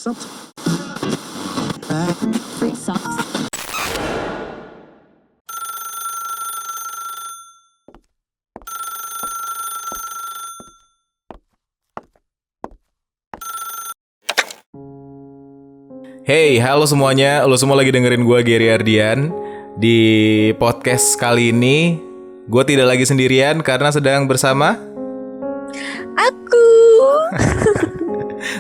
Free socks. Hey, halo semuanya. Lo semua lagi dengerin gue, Gary Ardian. Di podcast kali ini gue tidak lagi sendirian karena sedang bersama Aku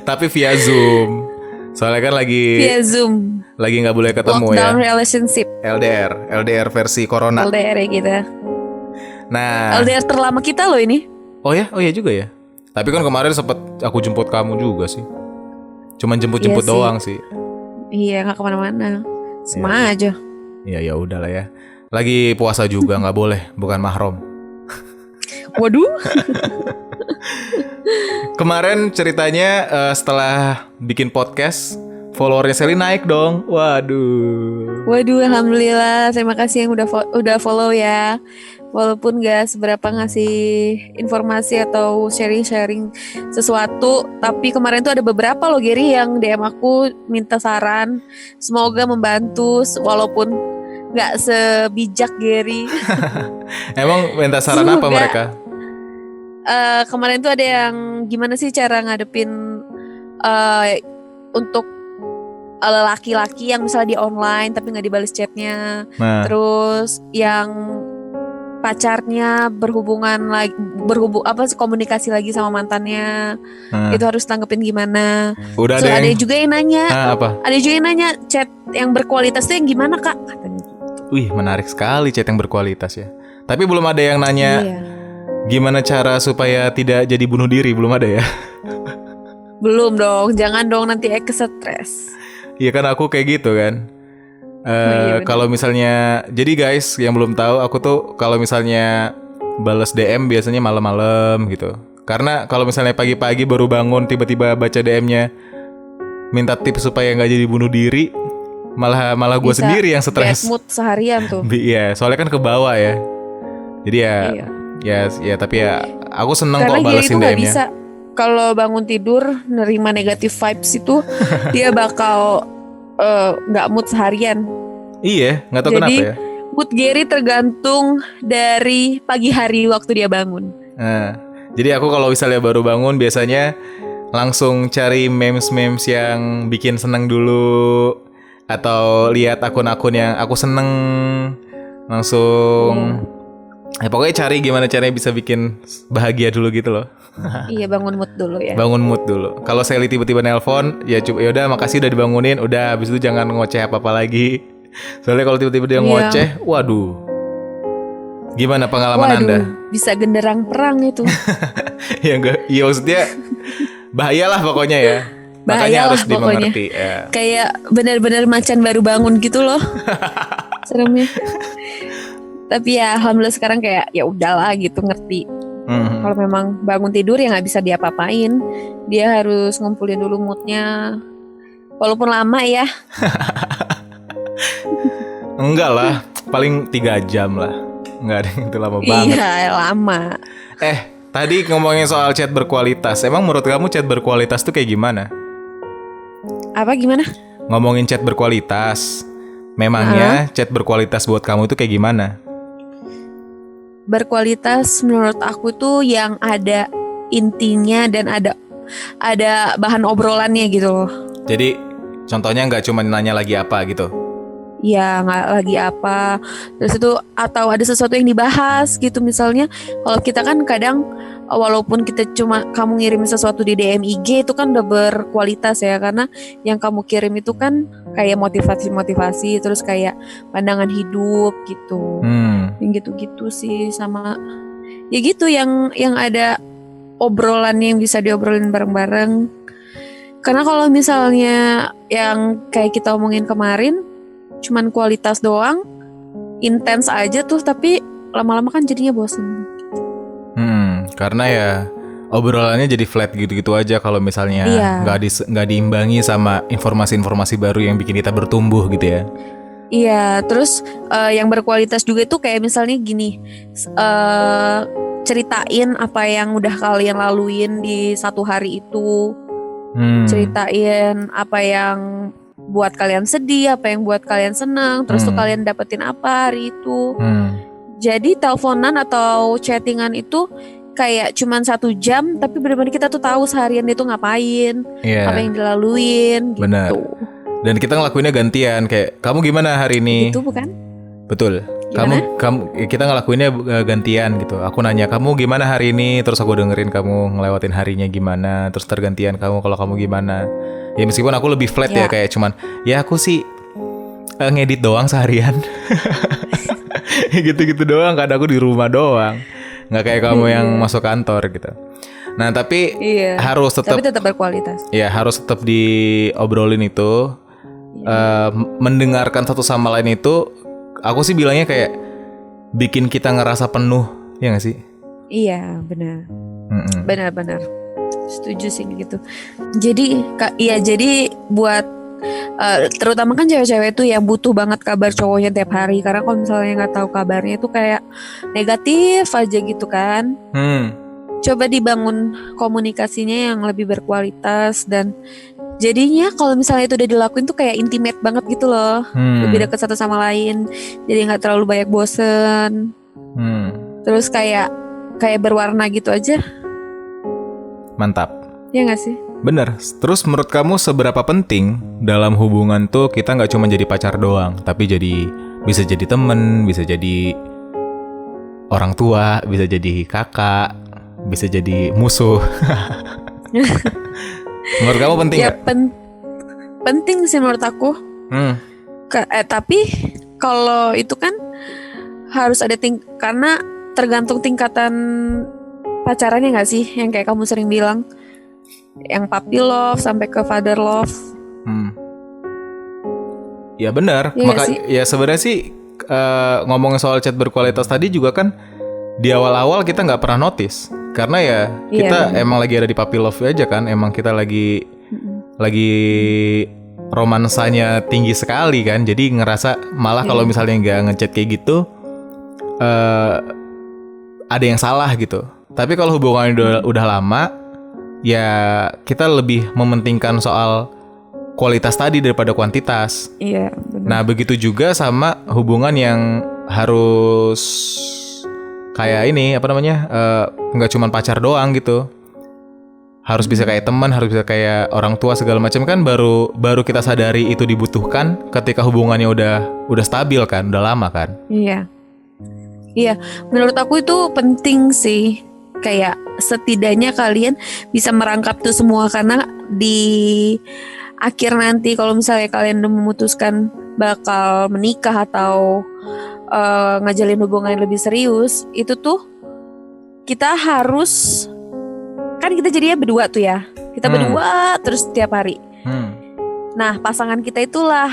tapi via Zoom. Soalnya kan lagi via Zoom. lagi nggak boleh ketemu Lockdown ya. relationship. LDR versi Corona. LDR ya kita. Nah, LDR terlama kita loh ini. oh ya juga ya. Tapi kan kemarin sempet aku jemput kamu juga sih. Cuman jemput-jemput Iya sih. doang sih. Iya, nggak kemana-mana. Sama aja. Ya udahlah ya. Lagi puasa juga nggak boleh, bukan mahram. Waduh. Kemarin ceritanya setelah bikin podcast followernya Sally naik dong. Waduh. Waduh, alhamdulillah. Terima kasih yang udah follow ya. Walaupun gak seberapa ngasih informasi atau sharing-sharing sesuatu, tapi kemarin tuh ada beberapa loh Gary yang DM aku minta saran. Semoga membantu walaupun gak sebijak Gary. Emang minta saran apa Semoga. mereka? Kemarin tuh ada yang gimana sih cara ngadepin untuk laki-laki yang misalnya di online tapi nggak dibalas chatnya, Nah, terus yang pacarnya komunikasi lagi sama mantannya, itu harus tanggepin gimana. udah Terus ada ada yang juga yang nanya, apa? ada juga yang nanya chat yang berkualitas tuh yang gimana kak? Katanya. Wih, menarik sekali chat yang berkualitas ya. Tapi belum ada yang nanya Iya. gimana cara supaya tidak jadi bunuh diri, belum ada ya. Belum dong, jangan dong nanti stres. Iya kan aku kayak gitu kan. Iya, bener. Kalau misalnya, jadi guys yang belum tahu, aku tuh kalau misalnya balas DM biasanya malam-malam gitu. Karena kalau misalnya pagi-pagi baru bangun tiba-tiba baca DM-nya minta tips supaya nggak jadi bunuh diri, malah gue Bisa sendiri yang bad stres. mood seharian tuh. Iya, soalnya kan ke bawah ya. Jadi Iya. ya tapi ya aku seneng Karena kok Gary balesin itu nggak DM-nya. bisa kalau bangun tidur nerima negatif vibes itu dia bakal nggak mood seharian. Iya, nggak tahu Jadi kenapa ya. mood Gary tergantung dari pagi hari waktu dia bangun. Nah, jadi aku kalau misalnya baru bangun biasanya langsung cari memes-memes yang bikin seneng dulu, atau lihat akun-akun yang aku seneng, langsung ya pokoknya cari gimana caranya bisa bikin bahagia dulu gitu loh. Iya, bangun mood dulu ya. Bangun mood dulu. Kalau Sally tiba-tiba nelpon, ya coba yaudah makasih udah dibangunin, udah habis itu jangan ngoceh apa-apa lagi. Soalnya kalau tiba-tiba dia Iya. ngoceh, waduh. Gimana pengalaman Anda? Bisa genderang perang itu. Ya enggak, ya maksudnya bahayalah pokoknya ya. Makanya Bahayalah harus pokoknya. dimengerti ya. Kayak benar-benar macan baru bangun gitu loh. Seremnya. Tapi ya alhamdulillah sekarang kayak ya udahlah gitu, ngerti. Kalau memang bangun tidur ya nggak bisa diapa-apain. Dia harus ngumpulin dulu moodnya. Walaupun lama ya. Enggak lah, paling 3 jam lah. Enggak ada yang itu lama banget. Iya, lama. Tadi ngomongin soal chat berkualitas. Emang menurut kamu chat berkualitas tuh kayak gimana? Apa gimana? Ngomongin chat berkualitas. Memangnya chat berkualitas buat kamu itu kayak gimana? Berkualitas menurut aku tuh yang ada intinya dan ada bahan obrolannya gitu loh. Jadi contohnya nggak cuma nanya lagi apa gitu. Ya nggak lagi apa. Terus itu atau ada sesuatu yang dibahas gitu. Misalnya kalau kita kan kadang walaupun kita cuma kamu ngirim sesuatu di DM IG itu kan udah berkualitas ya, karena yang kamu kirim itu kan kayak motivasi terus kayak pandangan hidup gitu. Yang gitu-gitu sih, sama ya gitu yang ada obrolan yang bisa diobrolin bareng-bareng. Karena kalau misalnya yang kayak kita omongin kemarin cuman kualitas doang, intens aja tuh, tapi lama-lama kan jadinya bosen. Karena ya obrolannya jadi flat gitu-gitu aja kalau misalnya nggak diimbangi sama informasi-informasi baru yang bikin kita bertumbuh gitu ya. Iya, terus yang berkualitas juga tuh kayak misalnya gini, ceritain apa yang udah kalian laluin di satu hari itu. Ceritain apa yang buat kalian sedih, apa yang buat kalian senang, terus tuh kalian dapetin apa hari itu. Jadi teleponan atau chattingan itu kayak cuman 1 jam, tapi benar-benar kita tuh tahu seharian dia tuh ngapain, apa yang dilaluin gitu. Benar. Dan kita ngelakuinnya gantian, kayak kamu gimana hari ini? Gitu bukan? Betul. Gimana? Kita ngelakuinnya gantian gitu. Aku nanya kamu gimana hari ini, terus aku dengerin kamu ngelewatin harinya gimana, terus tergantian kamu kalau kamu gimana. Ya meskipun aku lebih flat ya, kayak cuman ya aku sih ngedit doang seharian. Gitu-gitu doang, kadang aku di rumah doang. Nggak kayak kamu yang masuk kantor gitu. Nah, tapi harus tetap berkualitas. Ya, harus tetap diobrolin itu. Mendengarkan satu sama lain itu, aku sih bilangnya kayak bikin kita ngerasa penuh, ya nggak sih? Iya, benar. Benar-benar. Setuju sih gitu. Jadi buat terutama kan cewek-cewek tuh yang butuh banget kabar cowoknya tiap hari, karena kalau misalnya nggak tahu kabarnya itu kayak negatif aja gitu kan. Coba dibangun komunikasinya yang lebih berkualitas, dan jadinya kalau misalnya itu udah dilakuin tuh kayak intimate banget gitu loh. Lebih dekat satu sama lain, jadi nggak terlalu banyak bosen. Terus kayak berwarna gitu aja. Mantap. Ya nggak sih? Bener. Terus menurut kamu seberapa penting dalam hubungan tuh kita nggak cuma jadi pacar doang, tapi bisa jadi temen, bisa jadi orang tua, bisa jadi kakak, bisa jadi musuh. Menurut kamu penting nggak? Penting sih menurut aku. Tapi kalau itu kan harus ada karena tergantung tingkatan pacarannya nggak sih, yang kayak kamu sering bilang, yang puppy love sampai ke father love. Ya benar. Ya sebenarnya sih ngomongin soal chat berkualitas tadi juga kan di awal-awal kita nggak pernah notice, karena ya kita emang lagi ada di puppy love aja kan, emang kita lagi romansanya tinggi sekali kan, jadi ngerasa malah kalau misalnya nggak ngechat kayak gitu ada yang salah gitu. Tapi kalau hubungannya udah lama, ya kita lebih mementingkan soal kualitas tadi daripada kuantitas. Iya, benar. Nah, begitu juga sama hubungan yang harus kayak ini, nggak cuma pacar doang gitu. Harus bisa kayak teman, harus bisa kayak orang tua segala macam kan, baru kita sadari itu dibutuhkan ketika hubungannya udah stabil kan, udah lama kan. Iya. Iya, menurut aku itu penting sih. Kayak setidaknya kalian bisa merangkap tuh semua, karena di akhir nanti kalau misalnya kalian udah memutuskan bakal menikah atau ngajalin hubungan yang lebih serius, itu tuh kita harus, kan kita jadinya berdua tuh ya, kita berdua terus tiap hari. Nah, pasangan kita itulah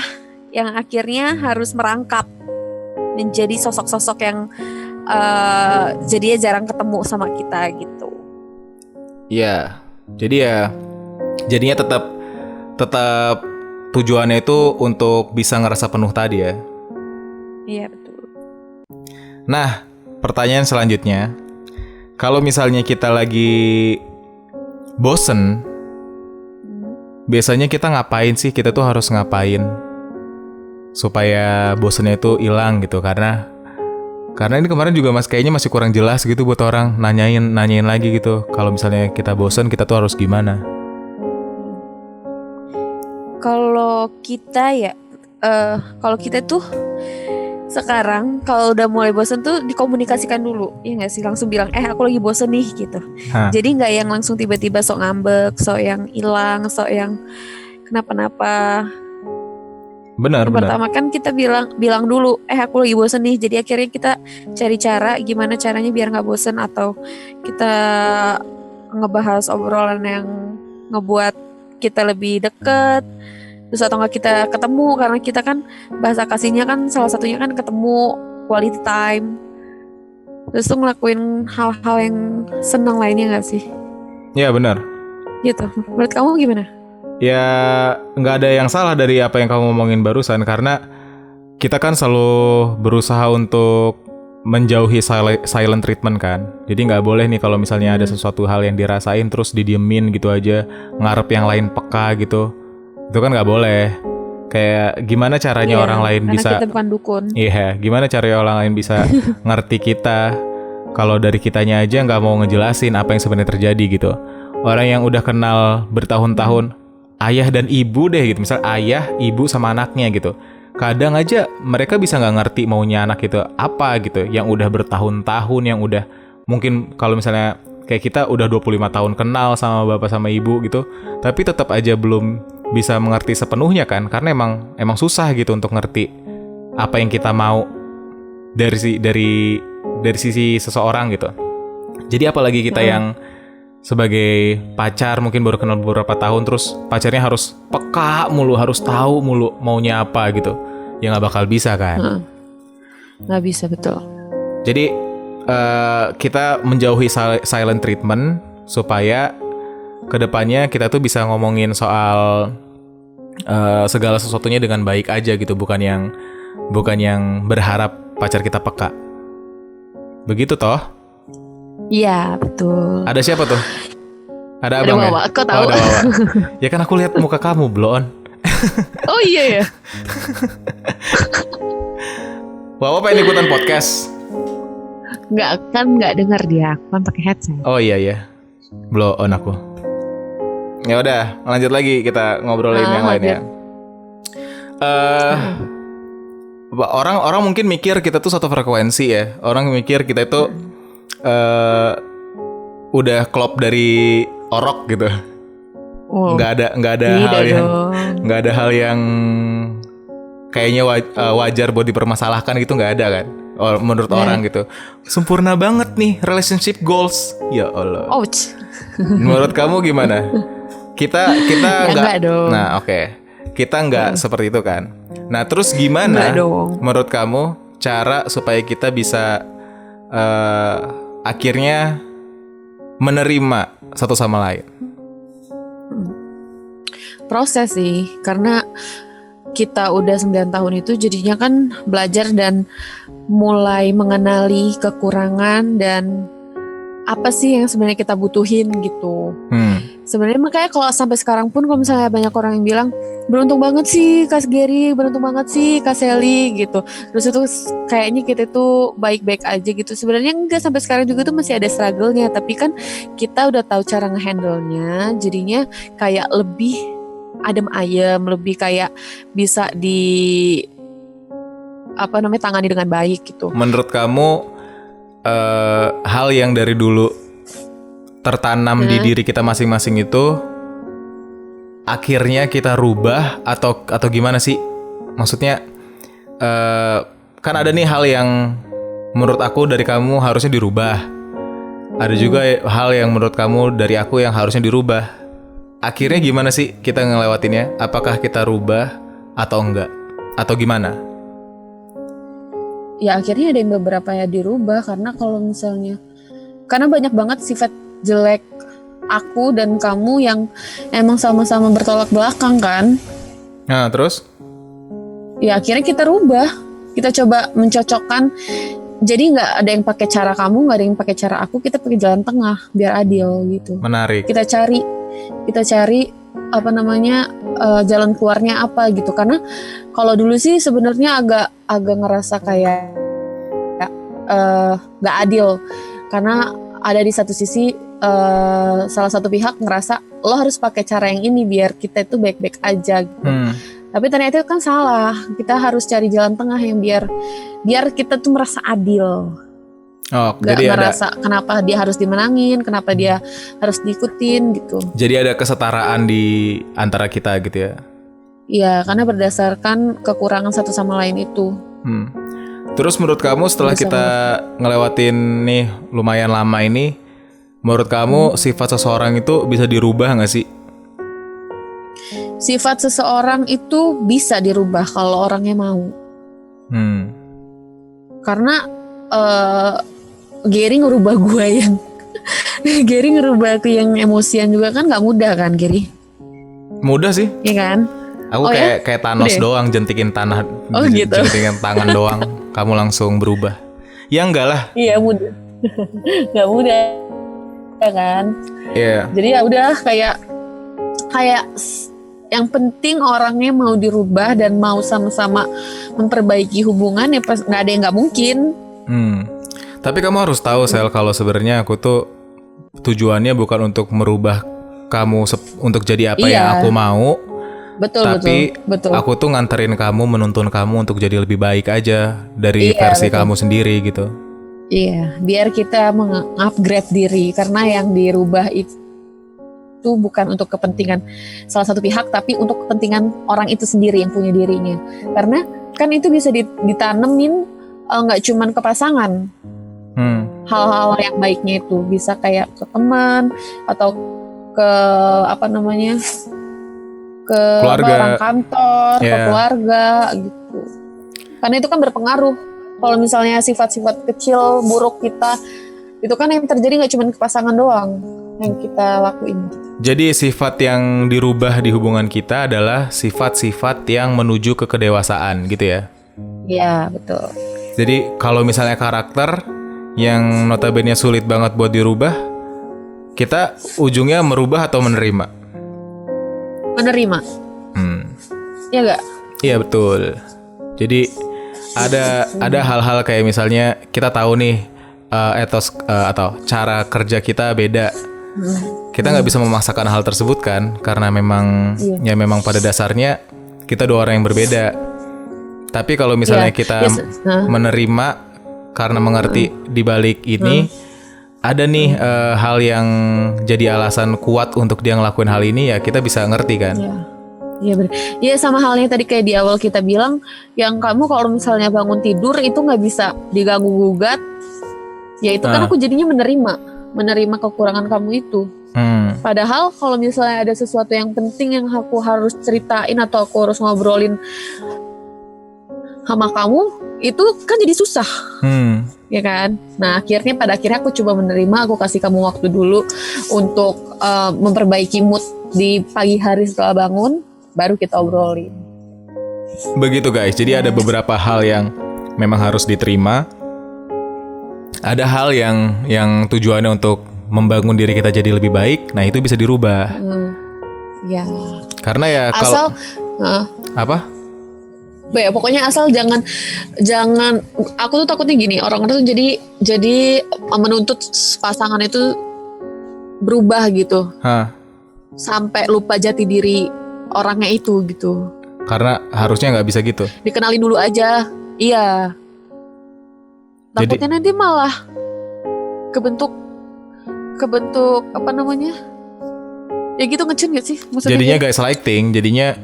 yang akhirnya harus merangkap menjadi sosok-sosok yang jadinya jarang ketemu sama kita gitu. Iya, jadinya tetap tujuannya itu untuk bisa ngerasa penuh tadi ya. Iya, betul. Nah, pertanyaan selanjutnya, kalau misalnya kita lagi bosen, biasanya kita ngapain sih? Kita tuh harus ngapain supaya bosennya itu hilang gitu? Karena ini kemarin juga kayaknya masih kurang jelas gitu buat orang, nanyain lagi gitu. Kalau misalnya kita bosen, kita tuh harus gimana? Kalau kita tuh sekarang kalau udah mulai bosen tuh dikomunikasikan dulu, ya nggak sih, langsung bilang aku lagi bosen nih gitu. Jadi nggak yang langsung tiba-tiba sok ngambek, sok yang hilang, sok yang kenapa-napa. Benar. Pertama kan kita bilang dulu, aku lagi bosen nih. Jadi akhirnya kita cari cara gimana caranya biar nggak bosen, atau kita ngebahas obrolan yang ngebuat kita lebih deket. Terus atau nggak kita ketemu, karena kita kan bahasa kasihnya kan salah satunya kan ketemu, quality time. Terus tuh ngelakuin hal-hal yang senang lainnya nggak sih? Iya benar. Gitu. Menurut kamu gimana? Ya nggak ada yang salah dari apa yang kamu ngomongin barusan, karena kita kan selalu berusaha untuk menjauhi silent treatment kan. Jadi nggak boleh nih kalau misalnya ada sesuatu hal yang dirasain terus didiemin gitu aja, ngarep yang lain peka gitu. Itu kan nggak boleh. Kayak gimana caranya Iya, orang lain karena bisa kita bukan dukun. Iya, gimana caranya orang lain bisa ngerti kita kalau dari kitanya aja nggak mau ngejelasin apa yang sebenarnya terjadi gitu. Orang yang udah kenal bertahun-tahun, ayah dan ibu deh gitu, misal ayah, ibu sama anaknya gitu. Kadang aja mereka bisa nggak ngerti maunya anak itu apa gitu, yang udah bertahun-tahun, yang udah mungkin kalau misalnya kayak kita udah 25 tahun kenal sama bapak sama ibu gitu, tapi tetap aja belum bisa mengerti sepenuhnya kan, karena emang susah gitu untuk ngerti apa yang kita mau dari sisi seseorang gitu. Jadi apalagi kita yang sebagai pacar mungkin baru kenal beberapa tahun, terus pacarnya harus peka mulu, harus tahu mulu maunya apa gitu, ya nggak bakal bisa kan. Nggak bisa, betul. Jadi kita menjauhi silent treatment supaya kedepannya kita tuh bisa ngomongin soal segala sesuatunya dengan baik aja gitu, bukan yang berharap pacar kita peka. Begitu toh? Iya, betul. Ada siapa tuh? Ada Ada abang ya? Wawa, kok tahu? ada Wawa. Ya kan aku lihat muka kamu, Blon. Oh iya ya. Wawa pengen ikutan podcast. Nggak dengar dia, kan pakai headset. Oh iya. Blon aku. Ya udah, lanjut lagi kita ngobrolin yang lainnya. Orang mungkin mikir kita tuh satu frekuensi ya. Orang mikir kita itu udah klop dari orok gitu. Nggak ada hal yang kayaknya wajar buat dipermasalahkan gitu, nggak ada kan. Menurut orang gitu. Sempurna banget nih relationship goals. Ya Allah. Ouch. Menurut kamu gimana? Kita enggak dong. Nah, oke. Kita nggak seperti itu kan. Nah, terus gimana menurut kamu cara supaya kita bisa akhirnya menerima satu sama lain? Proses sih, karena kita udah 9 tahun itu jadinya kan belajar dan mulai mengenali kekurangan dan apa sih yang sebenarnya kita butuhin gitu. Sebenarnya makanya kalau sampai sekarang pun kalau misalnya banyak orang yang bilang beruntung banget sih Kak Gary, beruntung banget sih Kak Sally gitu. Terus itu kayaknya kita tuh baik-baik aja gitu. Sebenarnya enggak, sampai sekarang juga tuh masih ada struggle-nya, tapi kan kita udah tahu cara nge-handle-nya, jadinya kayak lebih adem ayem, lebih kayak bisa tangani dengan baik gitu. Menurut kamu hal yang dari dulu tertanam di diri kita masing-masing itu akhirnya kita rubah atau gimana sih? Maksudnya kan ada nih hal yang menurut aku dari kamu harusnya dirubah. Ada juga hal yang menurut kamu dari aku yang harusnya dirubah. Akhirnya gimana sih kita ngelewatinnya? Apakah kita rubah atau enggak? Atau gimana? Ya akhirnya ada yang beberapa ya dirubah, karena kalau misalnya karena banyak banget sifat jelek aku dan kamu yang emang sama-sama bertolak belakang kan. Nah terus? Ya akhirnya kita rubah, kita coba mencocokkan. Jadi nggak ada yang pakai cara kamu, nggak ada yang pakai cara aku, kita pakai jalan tengah biar adil gitu. Menarik. Kita cari jalan keluarnya apa gitu. Karena kalau dulu sih sebenarnya agak ngerasa kayak nggak adil, karena ada di satu sisi salah satu pihak ngerasa lo harus pakai cara yang ini biar kita itu baik-baik aja gitu. Tapi ternyata itu kan salah. Kita harus cari jalan tengah yang biar kita tuh merasa adil. Gak ngerasa kenapa dia harus dimenangin, kenapa dia harus diikutin gitu. Jadi ada kesetaraan di antara kita gitu ya? Iya, karena berdasarkan kekurangan satu sama lain itu. Terus menurut kamu setelah kita ngelewatin nih lumayan lama ini, menurut kamu sifat seseorang itu bisa dirubah gak sih? Sifat seseorang itu bisa dirubah kalau orangnya mau. Karena Gary ngerubah gue yang Gary ngerubah aku yang emosian juga kan gak mudah kan Gary? Mudah sih. Iya kan? Aku kayak Thanos doang, jentikin tangan doang, kamu langsung berubah. Ya enggak lah. Iya mudah. Nggak mudah ya kan. Iya. Jadi ya udah kayak yang penting orangnya mau dirubah dan mau sama-sama memperbaiki hubungan ya pas nggak ada yang nggak mungkin. Tapi kamu harus tahu Sel kalau sebenarnya aku tuh tujuannya bukan untuk merubah kamu untuk jadi apa yang aku mau. Betul, tapi betul. aku tuh nganterin kamu, menuntun kamu untuk jadi lebih baik aja dari versi kamu sendiri gitu. Iya, biar kita meng-upgrade diri karena yang dirubah itu bukan untuk kepentingan salah satu pihak tapi untuk kepentingan orang itu sendiri yang punya dirinya. Karena kan itu bisa ditanemin nggak cuman ke pasangan. Hal-hal yang baiknya itu bisa kayak ke teman atau ke ke orang kantor, ke keluarga gitu. Karena itu kan berpengaruh. Kalau misalnya sifat-sifat kecil buruk kita itu kan yang terjadi nggak cuma ke pasangan doang yang kita lakuin. Jadi sifat yang dirubah di hubungan kita adalah sifat-sifat yang menuju ke kedewasaan gitu ya? Iya, betul. Jadi kalau misalnya karakter yang notabene sulit banget buat dirubah, kita ujungnya merubah atau menerima? Menerima. Iya nggak? Iya betul. Jadi ada hal-hal kayak misalnya kita tahu nih etos atau cara kerja kita beda. Kita nggak bisa memaksakan hal tersebut kan, karena memang memang pada dasarnya kita dua orang yang berbeda. Tapi kalau misalnya kita menerima karena mengerti di balik ini ada nih hal yang jadi alasan kuat untuk dia ngelakuin hal ini, ya kita bisa ngerti kan. Iya benar. Iya sama halnya tadi kayak di awal kita bilang, yang kamu kalau misalnya bangun tidur itu nggak bisa diganggu gugat, ya itu kan aku jadinya menerima kekurangan kamu itu. Padahal kalau misalnya ada sesuatu yang penting yang aku harus ceritain atau aku harus ngobrolin sama kamu, itu kan jadi susah, ya kan? Nah pada akhirnya aku coba menerima, aku kasih kamu waktu dulu untuk memperbaiki mood di pagi hari setelah bangun. Baru kita obrolin. Begitu guys, jadi ada beberapa hal yang memang harus diterima. Ada hal yang tujuannya untuk membangun diri kita jadi lebih baik. Nah itu bisa dirubah. Ya. Karena ya asal apa? Ya pokoknya asal jangan. Aku tuh takutnya gini, orang-orang tuh jadi menuntut pasangan itu berubah gitu. Sampai lupa jati diri orangnya itu gitu. Karena harusnya nggak bisa gitu. Dikenalin dulu aja. Iya. Takutnya nanti malah kebentuk apa namanya? Ya gitu ngecen gak sih? Maksudnya jadinya gaslighting, jadinya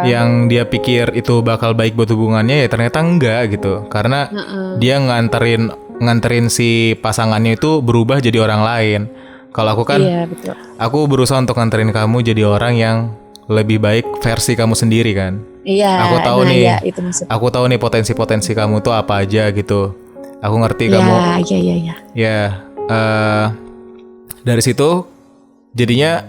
yang dia pikir itu bakal baik buat hubungannya ya ternyata enggak gitu. Karena dia nganterin si pasangannya itu berubah jadi orang lain. Kalau aku kan, betul. Aku berusaha untuk nganterin kamu jadi orang yang lebih baik versi kamu sendiri kan. Iya. Aku tahu nih. Ya, itu maksudnya. Aku tahu nih potensi-potensi kamu tuh apa aja gitu. Aku ngerti kamu. Iya. Ya. Dari situ jadinya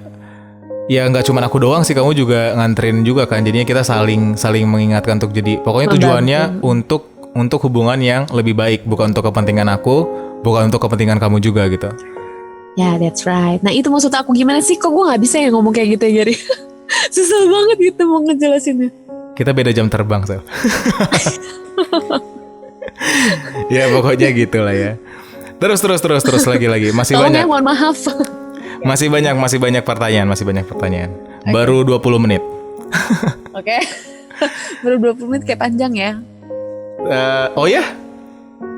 ya nggak cuma aku doang sih, kamu juga nganterin juga kan. Jadinya kita saling mengingatkan untuk jadi. Pokoknya tujuannya untuk hubungan yang lebih baik, bukan untuk kepentingan aku, bukan untuk kepentingan kamu juga gitu. Ya, that's right. Nah itu maksud aku, gimana sih kok gue gak bisa ya ngomong kayak gitu ya Gary. Susah banget gitu mau ngejelasinnya. Kita beda jam terbang Sel. Ya pokoknya gitulah ya. Terus lagi. Masih tolong banyak. Ya, mohon maaf. Masih banyak pertanyaan. Okay. Baru 20 menit. Oke. Baru 20 menit kayak panjang ya. Oh ya?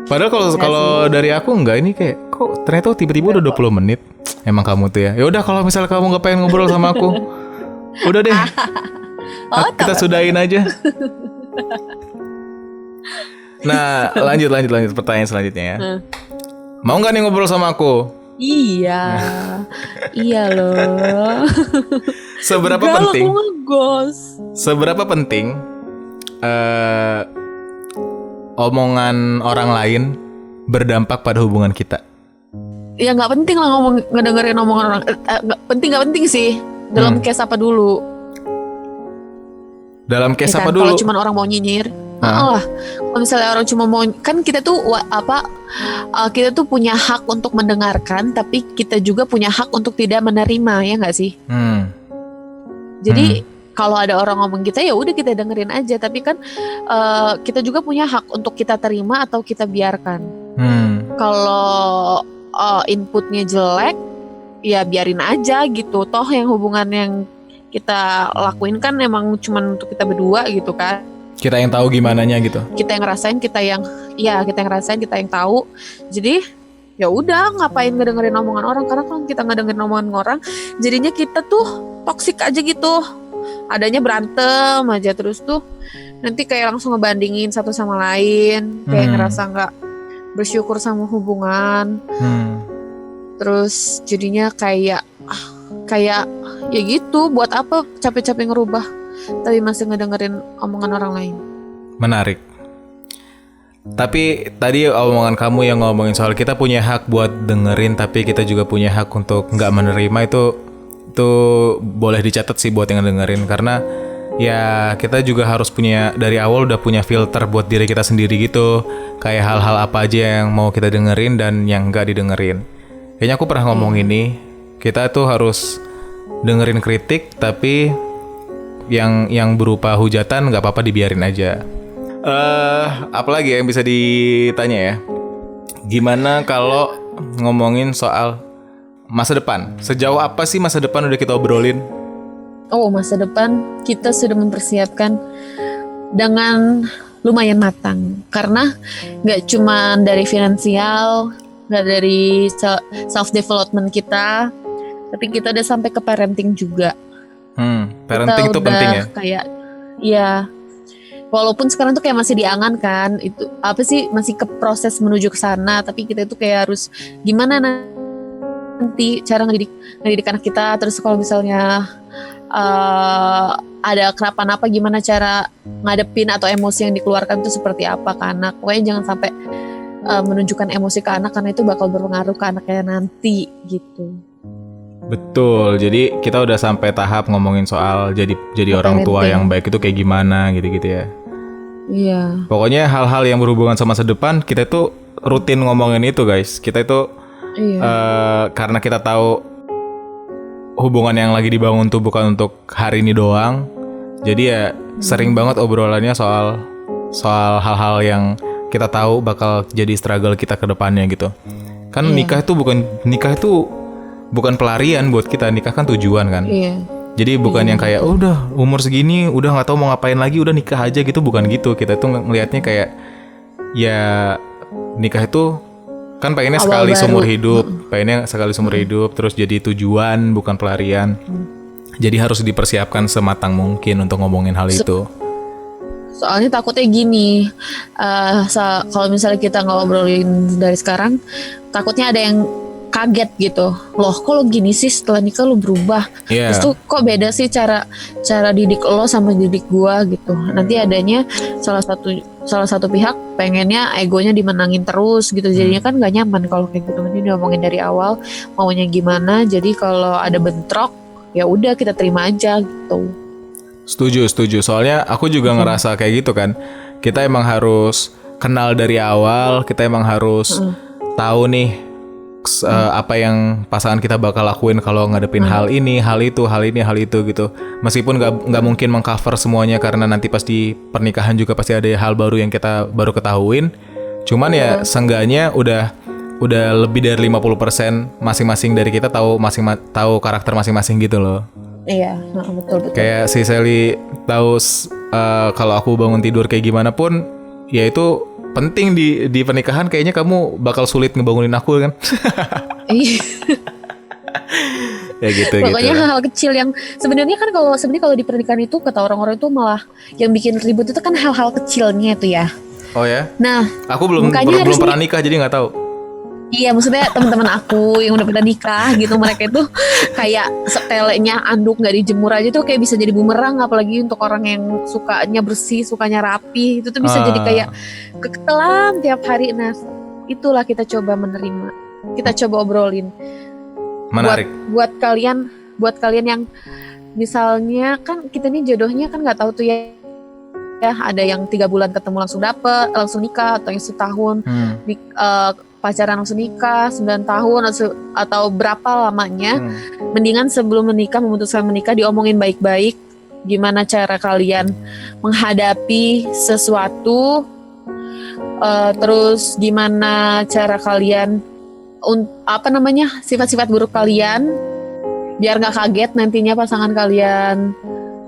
Padahal kalau dari aku enggak, ini kayak kok ternyata tiba-tiba udah 20 menit. Emang kamu tuh ya. Ya udah kalau misalnya kamu nggak pengen ngobrol sama aku, udah deh. Kita sudahin aja. Nah, lanjut pertanyaan selanjutnya ya. Mau nggak nih ngobrol sama aku? Iya. Iya loh. Seberapa penting omongan orang lain berdampak pada hubungan kita? Ya nggak penting lah ngedengerin omongan orang. Nggak penting sih. Dalam case apa dulu? Dalam case Ya apa kan? dulu? Kalau cuma orang mau nyinyir. lah. Kalau misalnya orang cuma mau, kan kita tuh kita tuh punya hak untuk mendengarkan, tapi kita juga punya hak untuk tidak menerima, ya nggak sih? Jadi kalau ada orang ngomong kita, ya udah kita dengerin aja. Tapi kan kita juga punya hak untuk kita terima atau kita biarkan. Kalau inputnya jelek, ya biarin aja gitu. Toh yang hubungan yang kita lakuin kan emang cuman untuk kita berdua gitu kan. Kita yang tahu gimananya gitu. Kita yang ngerasain, kita yang ngerasain, kita yang tahu. Jadi ya udah, ngapain ngedengerin omongan orang? Karena kalau kita ngedengerin omongan orang, jadinya kita tuh toksik aja gitu. Adanya berantem aja terus tuh. Nanti kayak langsung ngebandingin satu sama lain, kayak ngerasa nggak bersyukur sama hubungan. Terus jadinya kayak ya gitu, buat apa capek-capek ngerubah tapi masih ngedengerin omongan orang lain. Menarik. Tapi tadi omongan kamu yang ngomongin soal kita punya hak buat dengerin, tapi kita juga punya hak untuk nggak menerima, itu boleh dicatat sih buat yang dengerin. Karena ya kita juga harus punya, dari awal udah punya filter buat diri kita sendiri gitu. Kayak hal-hal apa aja yang mau kita dengerin dan yang nggak didengerin. Kayaknya aku pernah ngomong ini, kita tuh harus dengerin kritik, tapi yang berupa hujatan nggak apa-apa, dibiarin aja. Apalagi yang bisa ditanya ya? Gimana kalau ngomongin soal masa depan? Sejauh apa sih masa depan udah kita obrolin? Oh, masa depan kita sudah mempersiapkan dengan lumayan matang. Karena nggak cuma dari finansial, nggak dari self-development kita, tapi kita udah sampai ke parenting juga. Parenting itu penting ya? Kayak, ya, walaupun sekarang tuh kayak masih diangan kan, itu apa sih, masih ke proses menuju ke sana, tapi kita itu kayak harus gimana nanti cara ngedidik anak kita. Terus kalau misalnya ada kenapa-napa, gimana cara ngadepin atau emosi yang dikeluarkan itu seperti apa ke anak. Pokoknya jangan sampai menunjukkan emosi ke anak, karena itu bakal berpengaruh ke anaknya nanti gitu. Betul, jadi kita udah sampai tahap ngomongin soal jadi orang tua yang baik itu kayak gimana gitu-gitu ya. Iya. Pokoknya hal-hal yang berhubungan sama masa depan, kita tuh rutin ngomongin itu guys. Kita itu karena kita tahu hubungan yang lagi dibangun tuh bukan untuk hari ini doang. Jadi ya sering banget obrolannya soal hal-hal yang kita tahu bakal jadi struggle kita ke depannya gitu. Kan nikah itu bukan pelarian buat kita, nikah kan tujuan kan. Iya. Jadi bukan yang kayak udah umur segini udah nggak tahu mau ngapain lagi, udah nikah aja gitu, bukan gitu. Kita tuh ngelihatnya kayak ya nikah itu kan pengennya sekali seumur hidup, terus jadi tujuan bukan pelarian. Jadi harus dipersiapkan sematang mungkin untuk ngomongin hal itu. Soalnya takutnya gini, kalau misalnya kita ngobrolin dari sekarang, takutnya ada yang kaget gitu. Loh, kok lo gini sih setelah nikah lo berubah? Terus tuh kok beda sih cara didik lo sama didik gua gitu. Nanti adanya salah satu pihak pengennya egonya dimenangin terus gitu. Jadinya kan gak nyaman kalau kayak gitu. Nanti diomongin dari awal maunya gimana. Jadi kalau ada bentrok, ya udah kita terima aja gitu. Setuju. Soalnya aku juga ngerasa kayak gitu kan. Kita emang harus kenal dari awal. Kita emang harus tahu nih apa yang pasangan kita bakal lakuin kalau ngadepin hal ini, hal itu gitu. Meskipun nggak mungkin mengcover semuanya, karena nanti pasti pernikahan juga pasti ada hal baru yang kita baru ketahuin. Cuman ya seenggaknya udah lebih dari 50% masing-masing dari kita tahu karakter masing-masing gitu loh. Iya, betul. Kayak si Sally tahu kalau aku bangun tidur kayak gimana pun, ya itu penting di pernikahan. Kayaknya kamu bakal sulit ngebangunin aku kan. Ya gitu. Pokoknya hal-hal kecil yang sebenarnya kalau di pernikahan itu kata orang-orang itu malah yang bikin ribut itu kan hal-hal kecilnya itu ya. Oh ya? Nah, aku belum pernah nikah jadi nggak tahu. Iya, maksudnya teman-teman aku yang udah pernah nikah gitu, mereka itu kayak setelenya anduk nggak dijemur aja tuh kayak bisa jadi bumerang, apalagi untuk orang yang sukanya bersih, sukanya rapi, itu tuh bisa jadi kayak keketelan tiap hari. Nah, itulah kita coba menerima, kita coba obrolin. Menarik. Buat kalian yang misalnya kan kita nih jodohnya kan nggak tahu tuh ya ada yang 3 bulan ketemu langsung dapet, langsung nikah, atau yang setahun pacaran langsung nikah 9 tahun atau berapa lamanya. Mendingan sebelum menikah, memutuskan menikah, diomongin baik-baik gimana cara kalian menghadapi sesuatu, terus gimana cara kalian sifat-sifat buruk kalian, biar nggak kaget nantinya pasangan kalian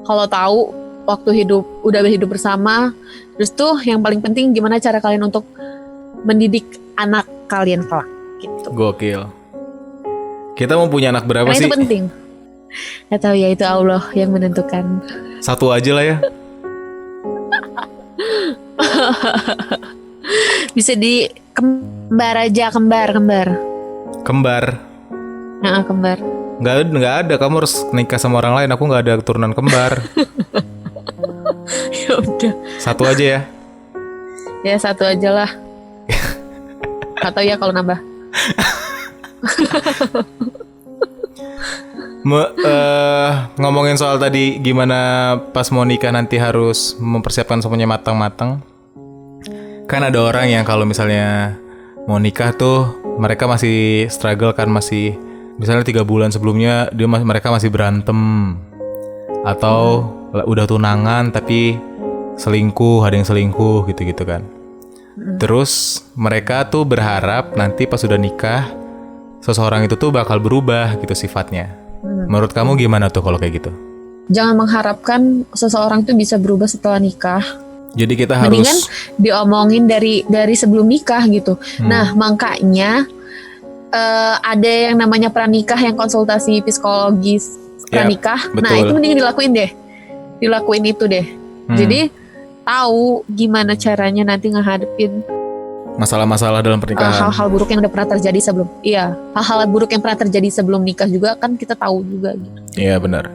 kalau tahu waktu udah hidup bersama. Terus tuh yang paling penting gimana cara kalian untuk mendidik anak kalian kelak gitu. Gokil. Kita mau punya anak berapa Karena sih? itu penting. Gak tahu ya, itu Allah yang menentukan. 1 aja lah ya. Bisa di kembar aja, kembar. Kembar. Nah, kembar. Nggak ada. Kamu harus nikah sama orang lain. Aku nggak ada keturunan kembar. Ya udah. 1 aja ya. Ya 1 aja lah. Gak tahu ya kalau nambah. Ngomongin soal tadi gimana pas mau nikah nanti harus mempersiapkan semuanya matang-matang. Kan ada orang yang kalau misalnya mau nikah tuh mereka masih struggle kan, masih misalnya 3 bulan sebelumnya mereka masih berantem, atau udah tunangan tapi selingkuh, ada yang selingkuh gitu-gitu kan. Terus mereka tuh berharap nanti pas sudah nikah seseorang itu tuh bakal berubah gitu sifatnya. Menurut kamu gimana tuh kalau kayak gitu? Jangan mengharapkan seseorang itu bisa berubah setelah nikah. Jadi kita mendingan harus diomongin dari sebelum nikah gitu. Nah, makanya ada yang namanya pranikah, yang konsultasi psikologis pranikah. Ya, nah, itu mending dilakuin itu deh. Jadi tahu gimana caranya nanti ngehadapin masalah-masalah dalam pernikahan. Hal-hal buruk yang udah pernah terjadi sebelum. Iya, hal-hal buruk yang pernah terjadi sebelum nikah juga kan kita tahu juga gitu. Iya, benar.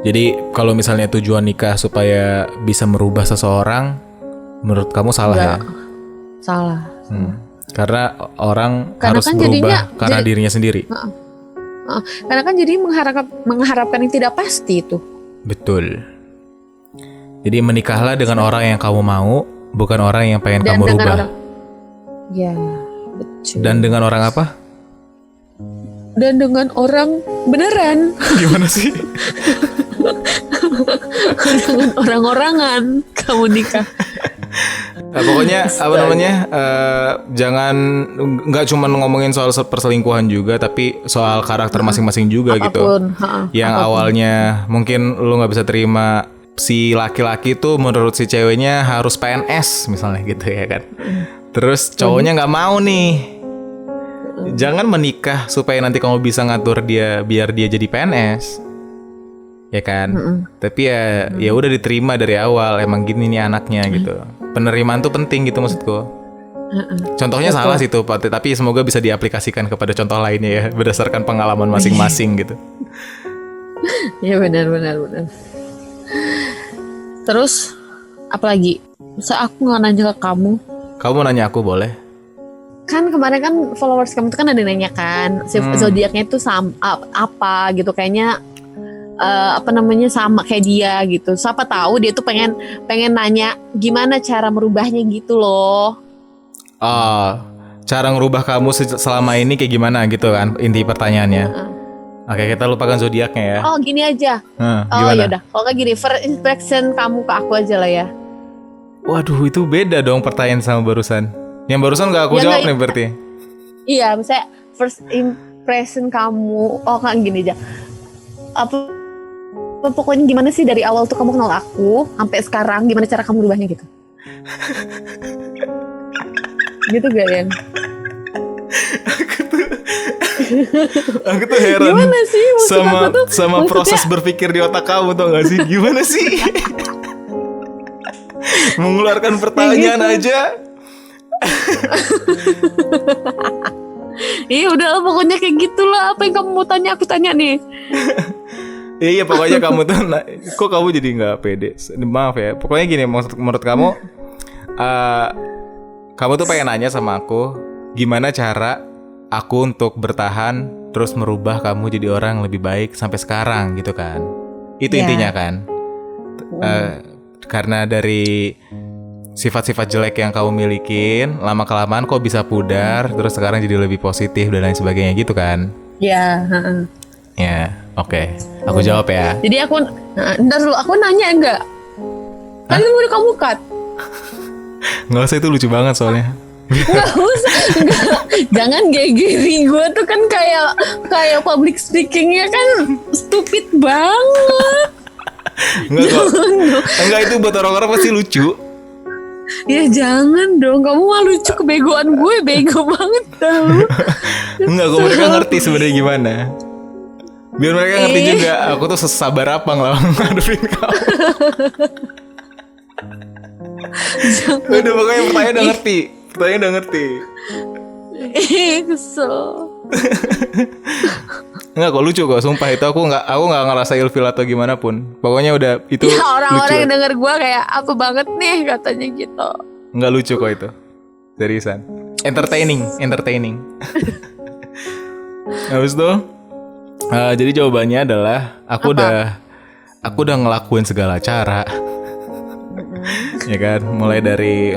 Jadi kalau misalnya tujuan nikah supaya bisa merubah seseorang, menurut kamu salah ya? Salah. Karena orang Karena harus kan berubah karena dirinya sendiri. Karena kan jadi mengharapkan yang tidak pasti itu. Betul. Jadi menikahlah dengan orang yang kamu mau, bukan orang yang pengen Dan kamu dengan rubah. Ya, betul. Dan dengan orang apa? Dan dengan orang beneran. Gimana sih? Dengan orang-orangan kamu nikah. Pokoknya apa namanya? Jangan nggak cuma ngomongin soal perselingkuhan juga, tapi soal karakter masing-masing juga gitu. Yang awalnya mungkin lu nggak bisa terima si laki-laki tuh menurut si ceweknya harus PNS misalnya gitu ya kan. Terus cowoknya nggak mau nih. Jangan menikah supaya nanti kamu bisa ngatur dia biar dia jadi PNS. Ya kan? Tapi ya udah diterima dari awal, emang gini nih anaknya gitu. Penerimaan tuh penting gitu maksudku. Contohnya salah sih tuh, tapi semoga bisa diaplikasikan kepada contoh lainnya ya, berdasarkan pengalaman masing-masing gitu. Ya benar. Terus apalagi? Aku nggak nanya ke kamu. Kamu nanya aku boleh? Kan kemarin kan followers kamu tuh kan ada nanya kan, zodiaknya itu sama apa gitu, kayaknya sama kayak dia gitu. Siapa tahu dia tuh pengen nanya gimana cara merubahnya gitu loh. Cara ngerubah kamu selama ini kayak gimana gitu kan inti pertanyaannya. Oke, kita lupakan zodiaknya ya. Oh, gini aja. Gimana? Ya udah. Kalau nggak gini, first impression kamu ke aku aja lah ya. Waduh, itu beda dong pertanyaan sama barusan. Yang barusan nggak aku jawab nih berarti. Iya, misalnya first impression kamu. Oh, kan gini aja. Pokoknya gimana sih dari awal tuh kamu kenal aku sampai sekarang, gimana cara kamu berubahnya gitu? Gitu gak ya? Aku tuh heran. Gimana sih sama proses berpikir di otak kamu tuh gak sih? Gimana sih? Mengeluarkan pertanyaan gitu aja. Iya udah pokoknya kayak gitulah. Apa yang kamu mau tanya aku tanya nih. Iya pokoknya kamu tuh kok kamu jadi nggak pede. Maaf ya. Pokoknya gini, menurut kamu kamu tuh pengen nanya sama aku gimana cara aku untuk bertahan terus merubah kamu jadi orang yang lebih baik sampai sekarang gitu kan. Itu intinya kan. karena dari sifat-sifat jelek yang kamu milikin, lama-kelamaan kok bisa pudar, terus sekarang jadi lebih positif dan lain sebagainya gitu kan? Ya, heeh. Ya, oke. Aku jawab ya. Jadi ntar dulu aku nanya enggak? Kan udah kamu cut. Nggak usah, itu lucu banget soalnya. Nggak usah, nggak. Jangan gini. Gue tuh kan kayak public speakingnya kan stupid banget. Enggak kok. Enggak, itu buat orang-orang pasti lucu. Ya jangan dong, kamu mah lucu, kebegoan gue bego banget tau. Enggak, kok mereka ngerti sebenarnya gimana. Biar mereka ngerti juga, aku tuh sesabar apa ngadepin kamu. Udah, pokoknya pertanyaan udah ngerti. Pertanyaan udah ngerti. Kesel. Enggak kok, lucu kok, sumpah itu aku nggak ngerasa ilfil atau gimana pun. Pokoknya udah itu Ya orang-orang lucu. yang denger gue kayak apa banget nih katanya gitu. Nggak lucu kok itu. Seriusan. Entertaining. Habis itu jadi jawabannya adalah aku udah ngelakuin segala cara. Ya kan, mulai dari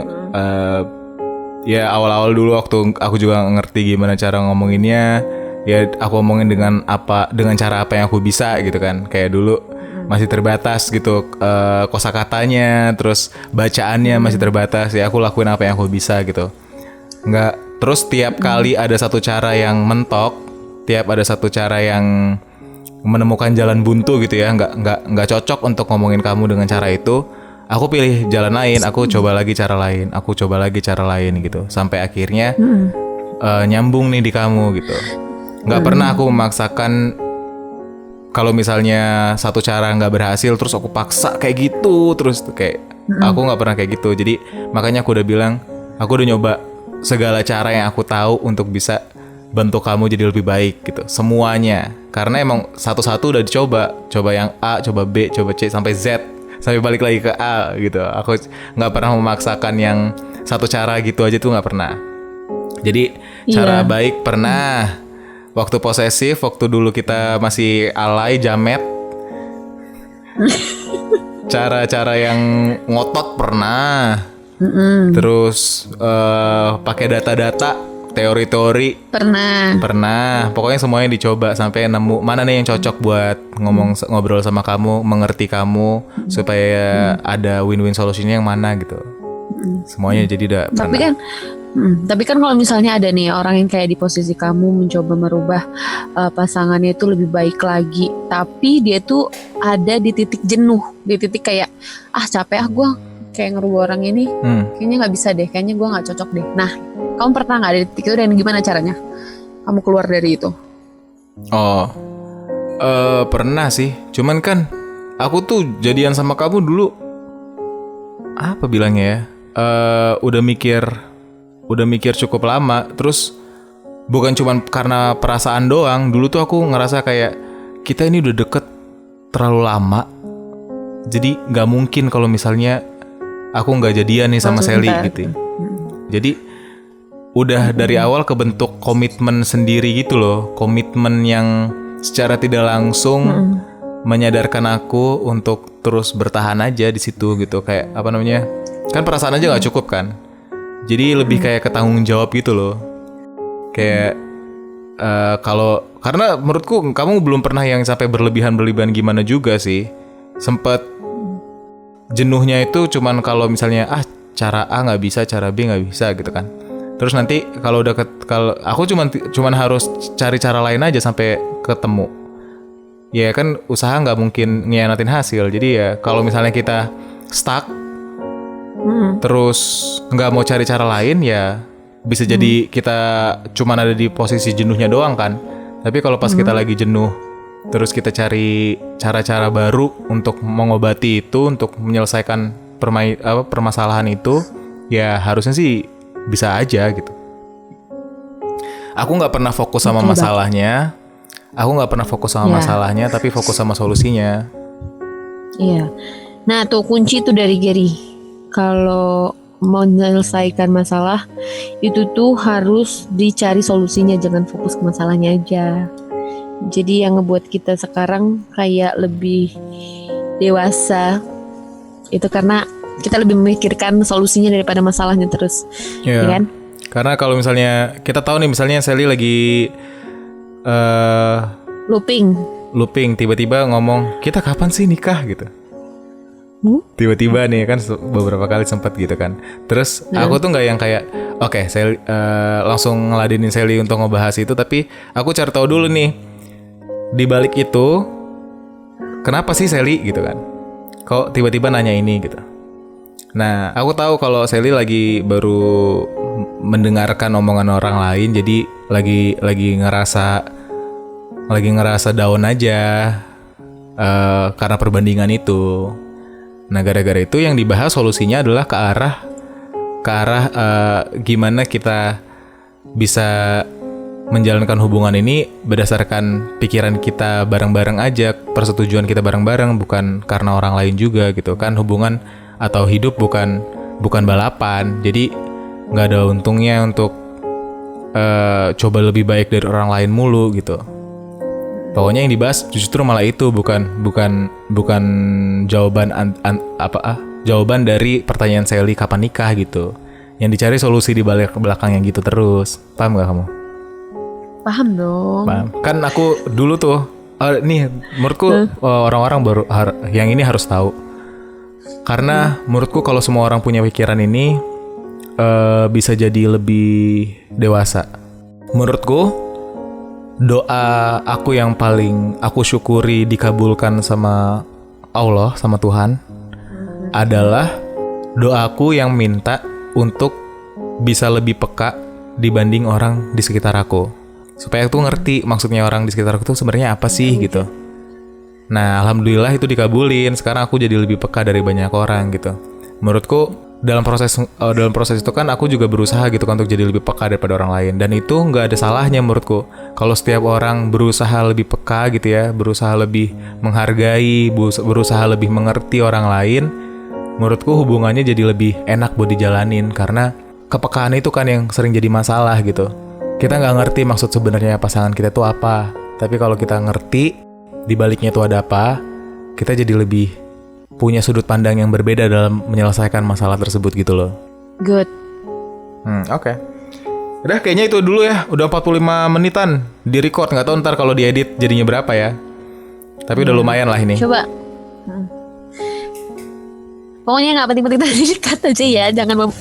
ya awal-awal dulu waktu aku juga ngerti gimana cara ngomonginnya, ya aku ngomongin dengan cara apa yang aku bisa gitu kan. Kayak dulu masih terbatas gitu kosakatanya, terus bacaannya masih terbatas, ya aku lakuin apa yang aku bisa gitu. Terus tiap kali ada satu cara yang mentok, tiap ada satu cara yang menemukan jalan buntu gitu ya, nggak cocok untuk ngomongin kamu dengan cara itu, aku pilih jalan lain, aku coba lagi cara lain gitu, sampai akhirnya nyambung nih di kamu gitu. Nggak pernah aku memaksakan. Kalau misalnya satu cara nggak berhasil, terus aku paksa kayak gitu, terus kayak aku nggak pernah kayak gitu. Jadi makanya aku udah bilang, aku udah nyoba segala cara yang aku tahu untuk bisa bentuk kamu jadi lebih baik gitu, semuanya. Karena emang satu-satu udah dicoba, coba yang A, coba B, coba C sampai Z, sampai balik lagi ke A gitu. Aku nggak pernah memaksakan yang satu cara gitu aja tuh, nggak pernah. Jadi cara baik pernah. Waktu posesif, waktu dulu kita masih alay, jamet. Cara-cara yang ngotot pernah. Terus pakai data-data, teori-teori pernah. Pokoknya semuanya dicoba sampai nemu mana nih yang cocok buat ngobrol sama kamu, mengerti kamu, supaya ada win-win solusinya yang mana gitu. Semuanya jadi udah pernah. Tapi kan kalau misalnya ada nih orang yang kayak di posisi kamu mencoba merubah pasangannya itu lebih baik lagi, tapi dia tuh ada di titik jenuh, di titik kayak capek gue kayak ngerubah orang ini, kayaknya nggak bisa deh, kayaknya gue nggak cocok deh. Nah, kamu pernah nggak ada di titik itu, dan gimana caranya kamu keluar dari itu? Pernah sih, cuman kan aku tuh jadian sama kamu dulu, apa bilangnya ya, udah mikir cukup lama. Terus bukan cuma karena perasaan doang. Dulu tuh aku ngerasa kayak kita ini udah deket terlalu lama, jadi gak mungkin kalau misalnya aku gak jadian nih sama Sally gitu. Jadi udah dari awal kebentuk komitmen sendiri gitu loh. Komitmen yang secara tidak langsung menyadarkan aku untuk terus bertahan aja di situ gitu. Kayak apa namanya, kan perasaan aja gak cukup kan. Jadi lebih kayak ketanggung jawab gitu loh. Kayak karena menurutku kamu belum pernah yang sampai berlebihan gimana juga sih. Sempet jenuhnya itu cuman kalau misalnya cara A nggak bisa, cara B nggak bisa gitu kan. Terus nanti kalau aku cuman harus cari cara lain aja sampai ketemu. Ya kan usaha nggak mungkin ngianatin hasil. Jadi ya kalau misalnya kita stuck terus nggak mau cari cara lain, ya bisa jadi kita cuman ada di posisi jenuhnya doang kan. Tapi kalau pas kita lagi jenuh, terus kita cari cara-cara baru untuk mengobati itu, untuk menyelesaikan permasalahan itu, ya harusnya sih bisa aja gitu. Aku nggak pernah fokus sama masalahnya. Masalahnya, tapi fokus sama solusinya. Iya. Nah tuh kunci tuh dari Gary. Kalau mau menyelesaikan masalah itu tuh harus dicari solusinya, jangan fokus ke masalahnya aja. Jadi yang ngebuat kita sekarang kayak lebih dewasa Itu karena kita lebih memikirkan solusinya daripada masalahnya terus. Iya. Ya kan? Karena kalau misalnya kita tahu nih, misalnya Sally lagi Looping. tiba-tiba ngomong, kita kapan sih nikah gitu. Tiba-tiba nih kan beberapa kali sempat gitu kan. Terus aku tuh nggak yang kayak oke, Sally langsung ngeladenin Sally untuk ngebahas itu, tapi aku cari tahu dulu nih di balik itu kenapa sih Sally gitu kan. Kok tiba-tiba nanya ini gitu. Nah, aku tahu kalau Sally lagi baru mendengarkan omongan orang lain, jadi lagi ngerasa down aja karena perbandingan itu. Nah, gara-gara itu yang dibahas solusinya adalah ke arah gimana kita bisa menjalankan hubungan ini berdasarkan pikiran kita bareng-bareng aja, persetujuan kita bareng-bareng, bukan karena orang lain juga gitu kan. Hubungan atau hidup bukan balapan, jadi nggak ada untungnya untuk coba lebih baik dari orang lain mulu gitu. Pokoknya yang dibahas justru malah itu, bukan jawaban jawaban dari pertanyaan Sally kapan nikah gitu. Yang dicari solusi di balik belakang yang gitu terus. Paham gak kamu? Paham dong. Paham. Kan aku dulu tuh nih menurutku orang-orang baru yang ini harus tahu. Karena menurutku kalau semua orang punya pikiran ini bisa jadi lebih dewasa. Menurutku doa aku yang paling aku syukuri dikabulkan sama Allah, sama Tuhan, adalah doaku yang minta untuk bisa lebih peka dibanding orang di sekitar aku. Supaya aku ngerti maksudnya orang di sekitar aku tuh sebenarnya apa sih gitu. Nah, alhamdulillah itu dikabulin. Sekarang aku jadi lebih peka dari banyak orang gitu. Menurutku dalam proses itu kan aku juga berusaha gitu kan untuk jadi lebih peka daripada orang lain, dan itu nggak ada salahnya menurutku kalau setiap orang berusaha lebih peka gitu ya, berusaha lebih menghargai, berusaha lebih mengerti orang lain. Menurutku hubungannya jadi lebih enak buat dijalanin, karena kepekaan itu kan yang sering jadi masalah gitu. Kita nggak ngerti maksud sebenarnya pasangan kita tuh apa, tapi kalau kita ngerti di baliknya itu ada apa, kita jadi lebih punya sudut pandang yang berbeda dalam menyelesaikan masalah tersebut gitu loh. Good. Oke. Udah kayaknya itu dulu ya. Udah 45 menitan di record. Nggak tahu ntar kalau diedit jadinya berapa ya. Tapi udah lumayan lah ini. Coba. Pokoknya nggak penting-penting tadi cut aja ya, jangan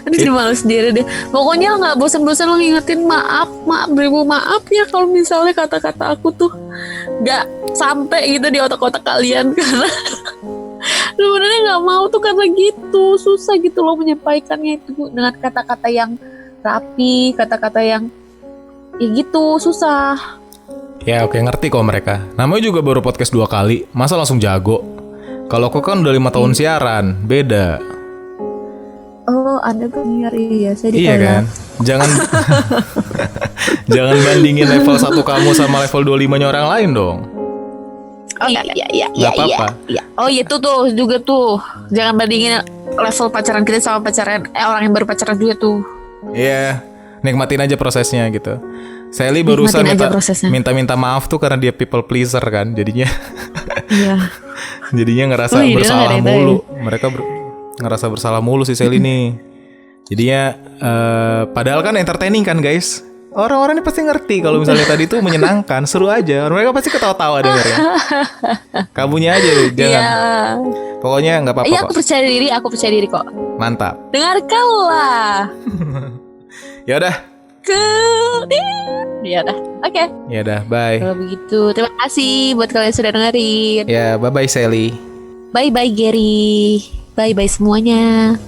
Aduh, jadi malu sendiri deh. Pokoknya nggak bosan-bosan lo ngingetin maaf beribu maaf ya kalau misalnya kata-kata aku tuh nggak sampai gitu di otak-otak kalian, karena sebenarnya nggak mau tuh karena gitu susah gitu loh menyampaikannya itu dengan kata-kata yang rapi, kata-kata yang ya gitu susah. Ya oke, ngerti kok mereka. Namanya juga baru podcast 2 kali, masa langsung jago? Kalau aku kan udah 5 tahun siaran, beda. Oh, Anda penyiar, iya saya Iya ditolak. kan? Jangan bandingin level 1 kamu sama level 25-nya orang lain dong. Oh iya. Gak apa-apa. Iya. Oh iya tuh juga tuh. Jangan bandingin level pacaran kita sama pacaran orang yang baru pacaran juga tuh. Iya, nikmatin aja prosesnya gitu. Sally barusan minta maaf tuh karena dia people pleaser kan, jadinya. Iya. Jadinya ngerasa bersalah mulu. Mereka ngerasa bersalah mulu si Sally nih. Jadinya padahal kan entertaining kan guys. Orang-orang ini pasti ngerti kalau misalnya tadi tuh menyenangkan, seru aja. Mereka pasti ketawa-tawa dengernya. Kamunya aja jangan. Yeah. Pokoknya nggak apa-apa. Iya, aku percaya diri kok. Mantap. Dengarkanlah. Ya udah. Ya udah. Oke. Ya udah, bye. Kalau begitu, terima kasih buat kalian sudah dengerin. Ya, bye-bye Sally. Bye-bye Gary. Bye-bye semuanya.